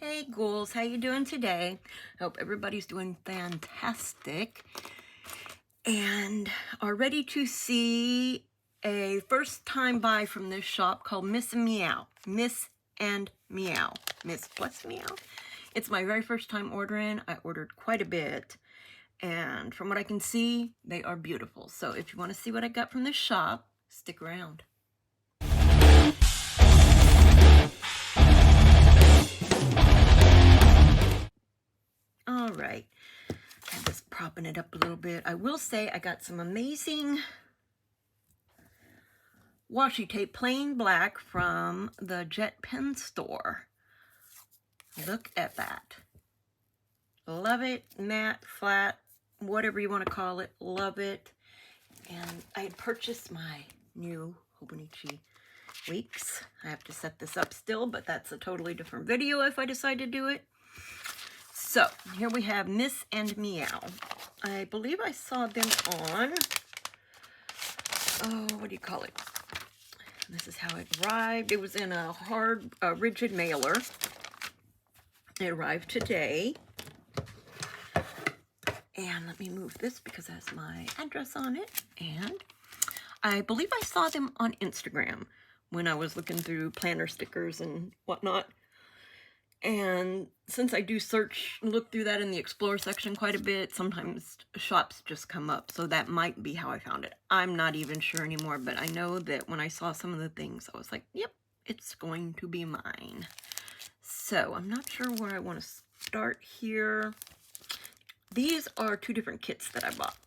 Hey ghouls, how you doing today? Hope everybody's doing fantastic and are ready to see a first time buy from this shop called Miss+Meow. Miss+Meow. Miss+Meow. It's my very first time ordering. I ordered quite a bit, and from what I can see, they are beautiful. So if you want to see what I got from this shop, stick around. All right, I'm just propping it up a little bit. I will say I got some amazing washi tape, plain black, from the Jet Pen store. Look at that. Love it. Matte, flat, whatever you want to call it. Love it. And I had purchased my new Hobonichi Weeks. I have to set this up still, but that's a totally different video if I decide to do it. So, here we have Miss+Meow. I believe I saw them on, oh, what do you call it? This is how it arrived. It was in a hard, rigid mailer. It arrived today. And let me move this because it has my address on it. And I believe I saw them on Instagram when I was looking through planner stickers and whatnot. And since I do look through that in the Explore section quite a bit, sometimes shops just come up. So that might be how I found it. I'm not even sure anymore, but I know that when I saw some of the things, I was like, yep, it's going to be mine. So I'm not sure where I want to start here. These are two different kits that I bought.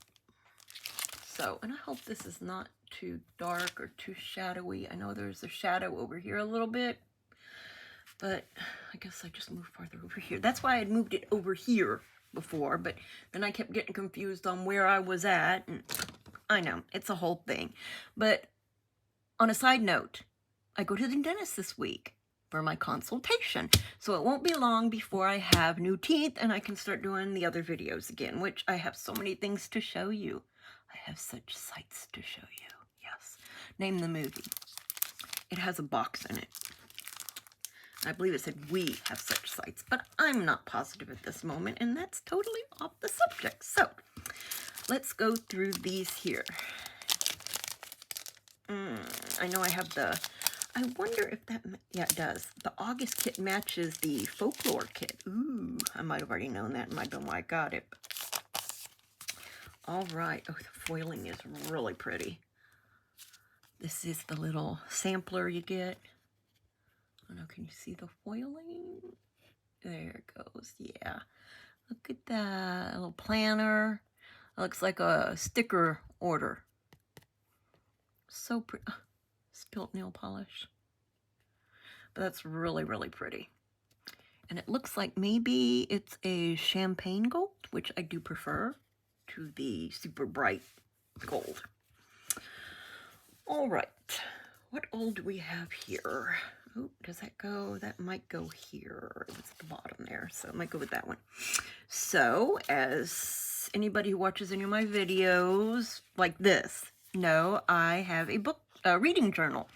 So, and I hope this is not too dark or too shadowy. I know there's a shadow over here a little bit, but I guess I just moved farther over here. That's why I had moved it over here before, but then I kept getting confused on where I was at. And I know, it's a whole thing. But on a side note, I go to the dentist this week for my consultation. So it won't be long before I have new teeth and I can start doing the other videos again, which I have so many things to show you. I have such sights to show you. Yes. Name the movie. It has a box in it. I believe it said we have such sights, but I'm not positive at this moment, and that's totally off the subject. So let's go through these here. I know I have the, I wonder if that, yeah, it does. The August kit matches the Folklore kit. Ooh, I might have already known that. Might have been why I got it. All right. Oh, the foiling is really pretty. This is the little sampler you get. I don't know, can you see the foiling? There it goes. Yeah. Look at that. A little planner. It looks like a sticker order. So pretty. Spilt nail polish. But that's really, really pretty. And it looks like maybe it's a champagne gold, which I do prefer to the super bright gold. All right. What all do we have here? Oh, does that go? That might go here. It was at the bottom there, so it might go with that one. So, as anybody who watches any of my videos like this know, I have a reading journal.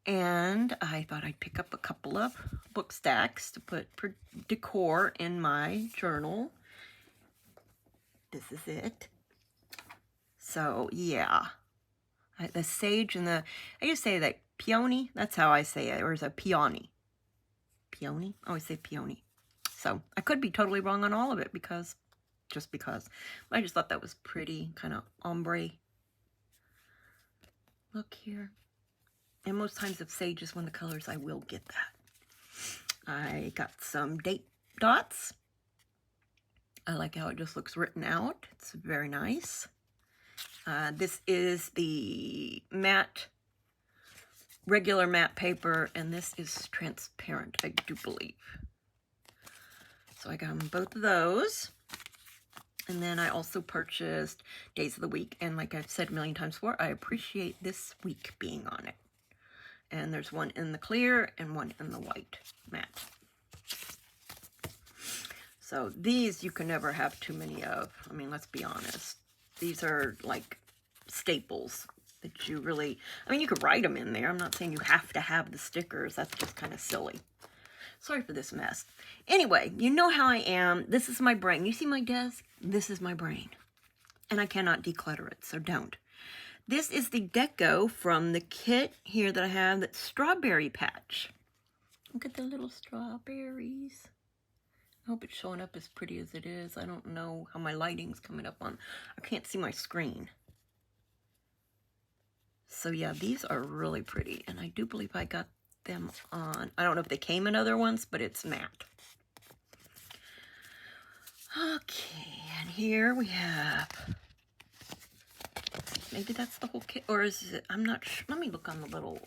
And I thought I'd pick up a couple of book stacks to put for decor in my journal. This is it. So, yeah. The sage and the, I used to say that peony, that's how I say it, or is it peony? Peony? I always say peony. So, I could be totally wrong on all of it just because. But I just thought that was pretty, kind of ombre. Look here. And most times if sage is one of the colors, I will get that. I got some date dots. I like how it just looks written out. It's very nice. This is the matte, regular matte paper, and this is transparent, I do believe. So I got both of those. And then I also purchased Days of the Week. And like I've said a million times before, I appreciate this week being on it. And there's one in the clear and one in the white matte. So these you can never have too many of. I mean, let's be honest. These are like staples that you really, I mean, you could write them in there. I'm not saying you have to have the stickers. That's just kind of silly. Sorry for this mess. Anyway, you know how I am. This is my brain. You see my desk? This is my brain. And I cannot declutter it, so don't. This is the deco from the kit here that I have, that's Strawberry Patch. Look at the little strawberries. I hope it's showing up as pretty as it is. I don't know how my lighting's coming up on. I can't see my screen. So yeah, these are really pretty. And I do believe I got them on. I don't know if they came in other ones, but it's matte. Okay, and here we have, maybe that's the whole kit, or is it, I'm not sure. Let me look on the little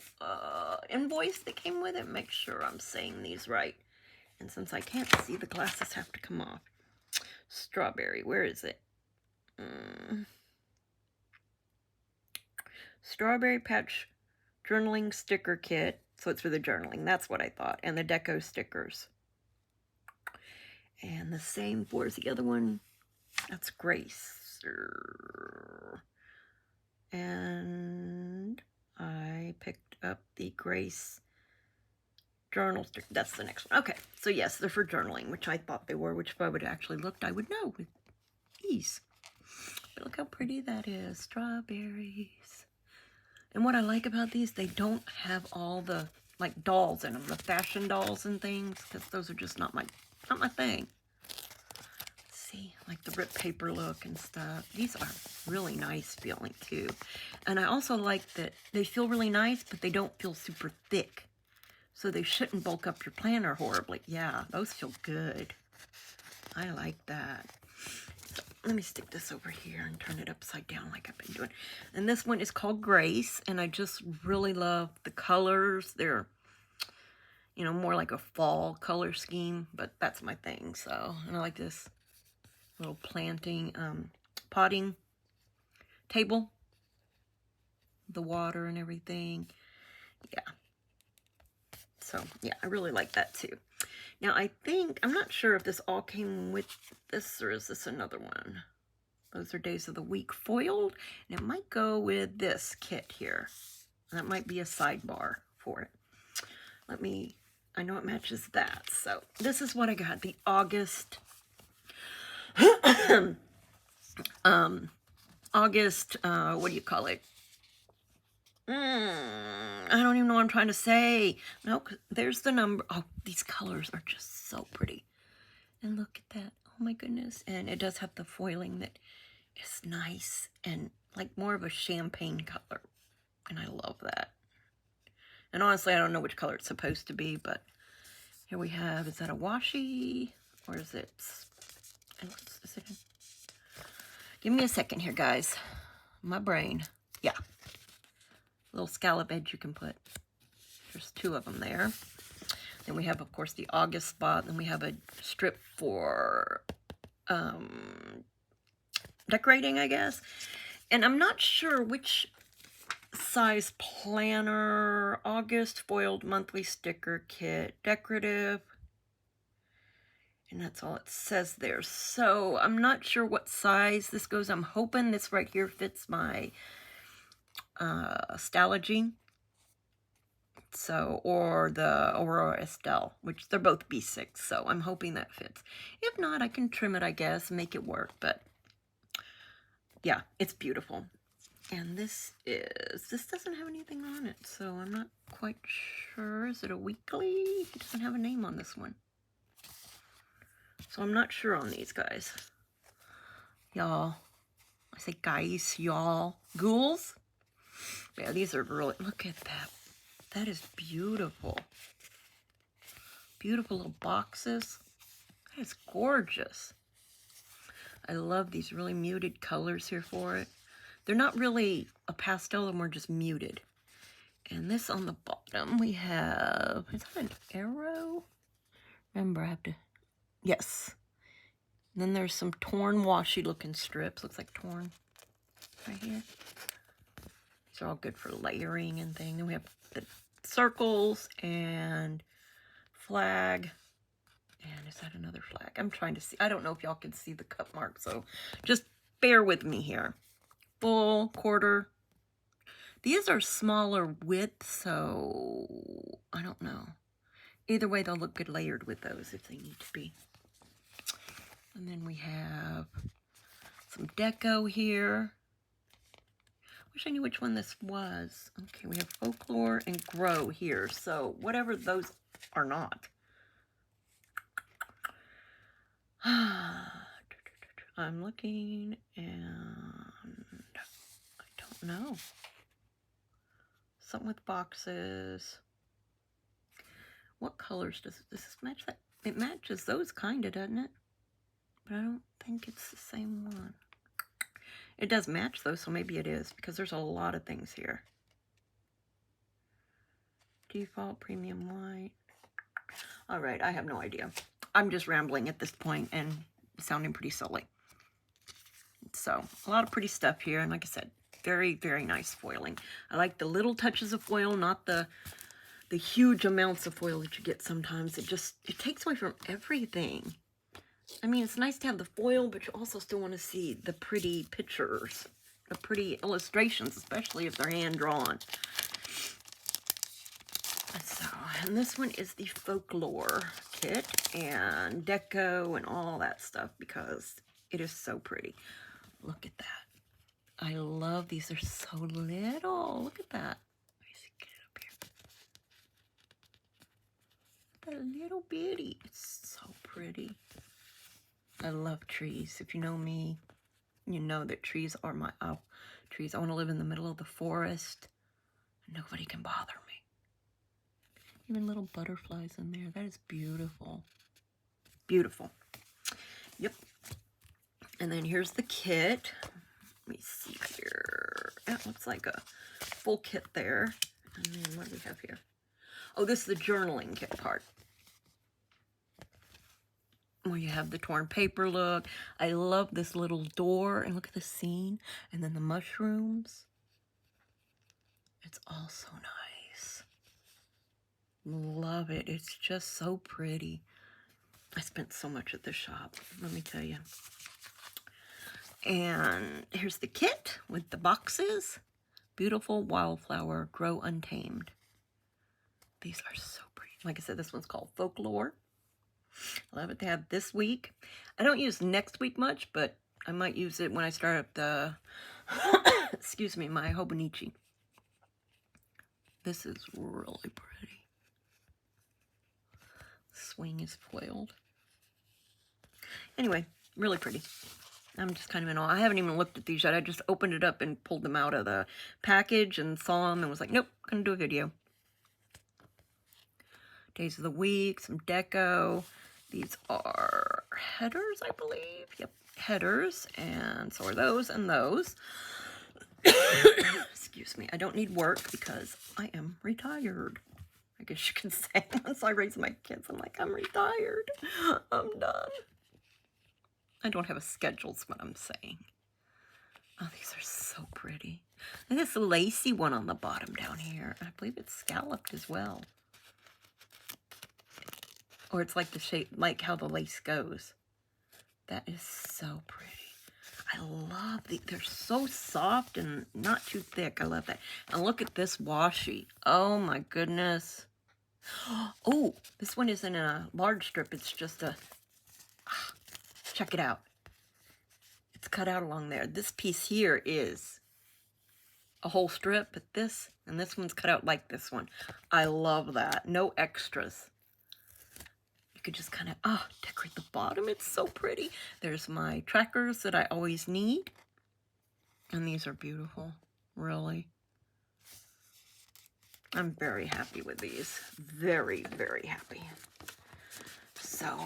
invoice that came with it, make sure I'm saying these right. And since I can't see, the glasses have to come off. Strawberry, where is it? Strawberry Patch Journaling Sticker Kit. So it's for the journaling. That's what I thought. And the deco stickers. And the same for the other one. That's Grace. And I picked up the Grace journal sticker. That's the next one. Okay. So yes, they're for journaling, which I thought they were, which if I would have actually looked, I would know with ease. But look how pretty that is. Strawberries. And what I like about these, they don't have all the, like, dolls in them, the fashion dolls and things, because those are just not my thing. Let's see, like the ripped paper look and stuff. These are really nice feeling, too. And I also like that they feel really nice, but they don't feel super thick. So they shouldn't bulk up your planner horribly. Yeah, those feel good. I like that. Let me stick this over here and turn it upside down like I've been doing. And this one is called Grace, and I just really love the colors. They're, you know, more like a fall color scheme, but that's my thing. So, and I like this little planting, potting table, the water and everything. Yeah. So, yeah, I really like that too. Now, I think, I'm not sure if this all came with this, or is this another one? Those are Days of the Week foiled, and it might go with this kit here. That might be a sidebar for it. Let me, I know it matches that. So, this is what I got, the August, what do you call it? I don't even know what I'm trying to say. No, there's the number. Oh, these colors are just so pretty. And look at that. Oh my goodness. And it does have the foiling that is nice and like more of a champagne color. And I love that. And honestly, I don't know which color it's supposed to be, but here we have, is that a washi? Or is it, is it, give me a second here, guys. My brain. Yeah. Little scallop edge you can put. There's two of them there. Then we have, of course, the August spot. Then we have a strip for decorating, I guess. And I'm not sure which size planner. August foiled monthly sticker kit. Decorative. And that's all it says there. So I'm not sure what size this goes. I'm hoping this right here fits my Stalogy, so, or the Aurora Estelle, which they're both B6, so I'm hoping that fits. If not, I can trim it, I guess, make it work, but yeah, it's beautiful. And this doesn't have anything on it, so I'm not quite sure. Is it a weekly? It doesn't have a name on this one. So I'm not sure on these guys. Y'all, I say guys, y'all, ghouls. Yeah, these are really, look at that. That is beautiful. Beautiful little boxes. That is gorgeous. I love these really muted colors here for it. They're not really a pastel, they're more just muted. And this on the bottom, we have, is that an arrow? Remember, I have to, yes. And then there's some torn washi looking strips. Looks like torn right here. These are all good for layering and things. Then we have the circles and flag. And is that another flag? I'm trying to see. I don't know if y'all can see the cut mark, so just bear with me here. Full, quarter. These are smaller width, so I don't know. Either way, they'll look good layered with those if they need to be. And then we have some deco here. Wish I knew which one this was. Okay, we have Folklore and Grow here. So whatever those are not. I'm looking and I don't know. Something with boxes. What colors does this match that? It matches those kind of, doesn't it? But I don't think it's the same one. It does match though, so maybe it is, because there's a lot of things here. Default, premium white. All right, I have no idea. I'm just rambling at this point and sounding pretty silly. So, a lot of pretty stuff here, and like I said, very, very nice foiling. I like the little touches of foil, not the huge amounts of foil that you get sometimes. It takes away from everything. I mean, it's nice to have the foil, but you also still want to see the pretty pictures, the pretty illustrations, especially if they're hand-drawn. So, and this one is the Folklore kit and deco and all that stuff because it is so pretty. Look at that. I love these. They're so little. Look at that. Let me see, get it up here. That little bitty. It's so pretty. I love trees. If you know me, you know that trees are my trees. I want to live in the middle of the forest. Nobody can bother me. Even little butterflies in there. That is beautiful. Beautiful. Yep. And then here's the kit. Let me see here. That looks like a full kit there. And then what do we have here? Oh, this is the journaling kit part. Where you have the torn paper look. I love this little door. And look at the scene. And then the mushrooms. It's all so nice. Love it. It's just so pretty. I spent so much at this shop. Let me tell you. And here's the kit with the boxes. Beautiful Wildflower, Grow Untamed. These are so pretty. Like I said, this one's called Folklore. I love it to have this week. I don't use next week much, but I might use it when I start up the, excuse me, my Hobonichi. This is really pretty. Swing is foiled. Anyway, really pretty. I'm just kind of in awe. I haven't even looked at these yet. I just opened it up and pulled them out of the package and saw them and was like, nope, gonna do a video. Days of the week, some deco. These are headers, I believe. Yep, headers. And so are those and those. Excuse me. I don't need work because I am retired. I guess you can say. Once I raise my kids, I'm like, I'm retired. I'm done. I don't have a schedule, is what I'm saying. Oh, these are so pretty. And this lacy one on the bottom down here. I believe it's scalloped as well. Or it's like the shape, like how the lace goes. That is so pretty. I love these. They're so soft and not too thick. I love that. And look at this washi. Oh my goodness. Oh, this one isn't a large strip. It's just a... Check it out. It's cut out along there. This piece here is a whole strip, but this and this one's cut out like this one. I love that. No extras. You could just kind of, decorate the bottom. It's so pretty. There's my trackers that I always need. And these are beautiful. Really. I'm very happy with these. Very, very happy. So...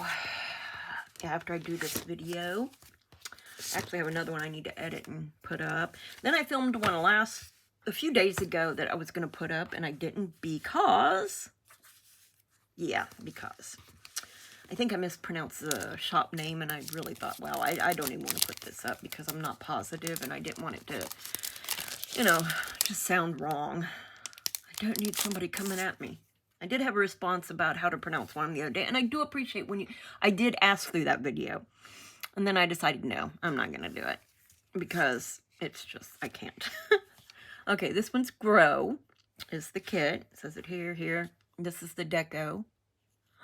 after I do this video, actually I have another one I need to edit and put up. Then I filmed one a few days ago that I was going to put up, and I didn't because I think I mispronounced the shop name, and I really thought, well, I don't even want to put this up because I'm not positive, and I didn't want it to, you know, just sound wrong. I don't need somebody coming at me. I did have a response about how to pronounce one the other day, and I do appreciate when I did ask through that video. And then I decided, no, I'm not going to do it because it's just, I can't. Okay, this one's Grow is the kit. It says it here. This is the deco.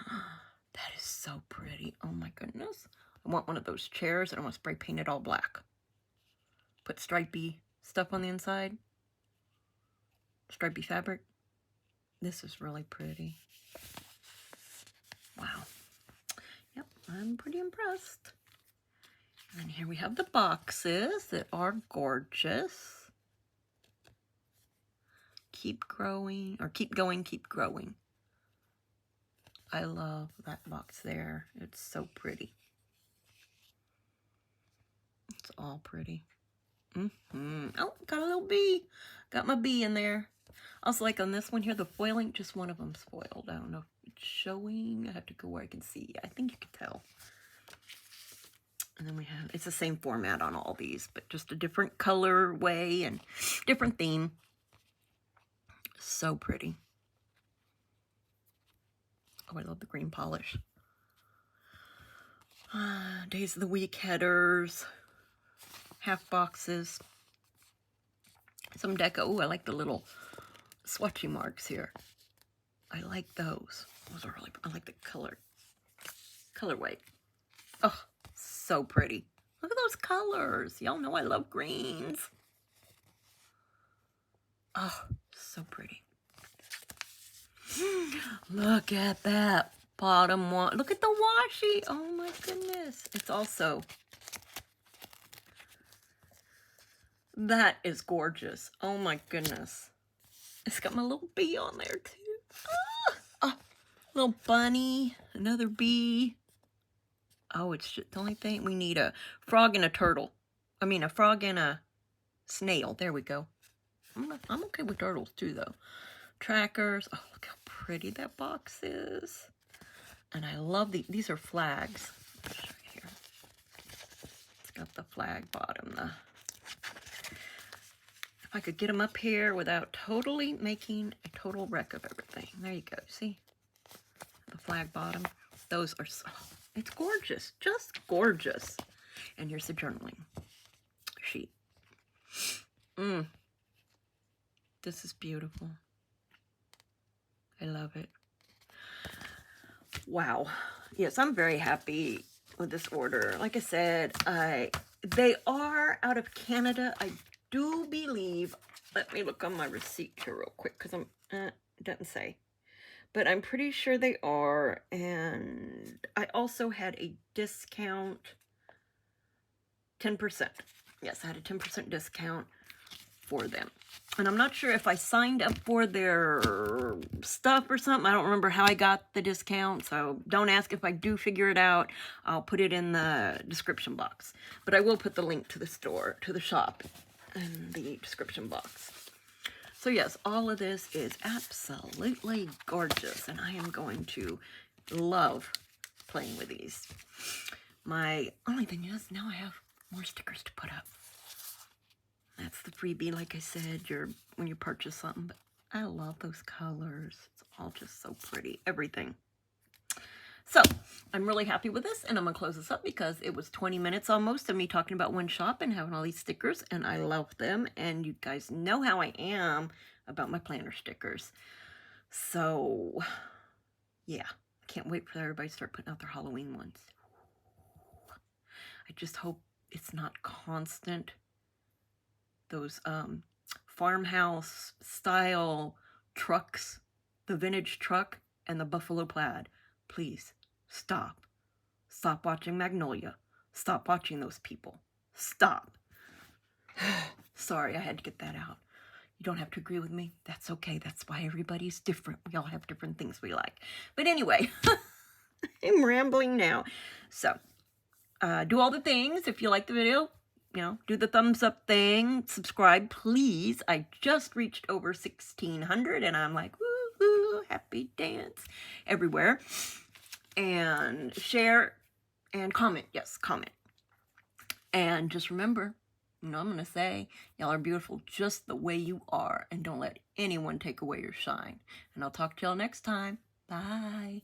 That is so pretty. Oh my goodness. I want one of those chairs and I want to spray paint it all black. Put stripey stuff on the inside. Stripey fabric. This is really pretty. Wow. Yep, I'm pretty impressed. And here we have the boxes that are gorgeous. Keep growing, or keep going, keep growing. I love that box there. It's so pretty. It's all pretty. Oh, got a little bee. Got my bee in there. Also, like on this one here, the foiling, just one of them's foiled. I don't know if it's showing. I have to go where I can see. I think you can tell. And then we have, it's the same format on all these, but just a different color way and different theme. So pretty. Oh, I love the green polish. Days of the week headers. Half boxes. Some deco. Oh, I like the little swatchy marks here. I like those. Those are really, I like the colorway. Oh, so pretty. Look at those colors. Y'all know I love greens. Oh, so pretty. Look at that bottom one. Look at the washi. Oh my goodness. It's also, that is gorgeous. Oh my goodness. It's got my little bee on there too. Ah, little bunny, another bee. Oh, it's just the only thing. We need a frog and a turtle. I mean, a frog and a snail. There we go. I'm okay with turtles too, though. Trackers. Oh, look how pretty that box is. And I love these are flags. I'll show you here. It's got the flag bottom. If I could get them up here without totally making a total wreck of everything. There you go. See? The flag bottom. Those are so... It's gorgeous. Just gorgeous. And here's the journaling sheet. This is beautiful. I love it. Wow. Yes, I'm very happy with this order. Like I said, they are out of Canada. I do believe. Let me look on my receipt here real quick because it doesn't say. But I'm pretty sure they are, and I also had a discount, 10%. Yes, I had a 10% discount for them. And I'm not sure if I signed up for their stuff or something. I don't remember how I got the discount, so don't ask if I do figure it out. I'll put it in the description box. But I will put the link to the store, to the shop, in the description box. So yes, all of this is absolutely gorgeous, and I am going to love playing with these. My only thing is, now I have more stickers to put up. That's the freebie, like I said, when you purchase something. But I love those colors. It's all just so pretty, everything. So, I'm really happy with this, and I'm going to close this up because it was 20 minutes almost of me talking about one shop and having all these stickers, and I love them, and you guys know how I am about my planner stickers. So, yeah, I can't wait for everybody to start putting out their Halloween ones. I just hope it's not constant. Those farmhouse style trucks, the vintage truck and the buffalo plaid. Please, stop. Stop watching Magnolia. Stop watching those people. Stop. Sorry, I had to get that out. You don't have to agree with me. That's okay. That's why everybody's different. We all have different things we like. But anyway, I'm rambling now. So, do all the things. If you like the video, you know, do the thumbs up thing. Subscribe, please. I just reached over 1,600, and I'm like, woo-hoo, happy dance everywhere. And share and comment. Yes, comment. And just remember, you know, I'm going to say, y'all are beautiful just the way you are. And don't let anyone take away your shine. And I'll talk to y'all next time. Bye.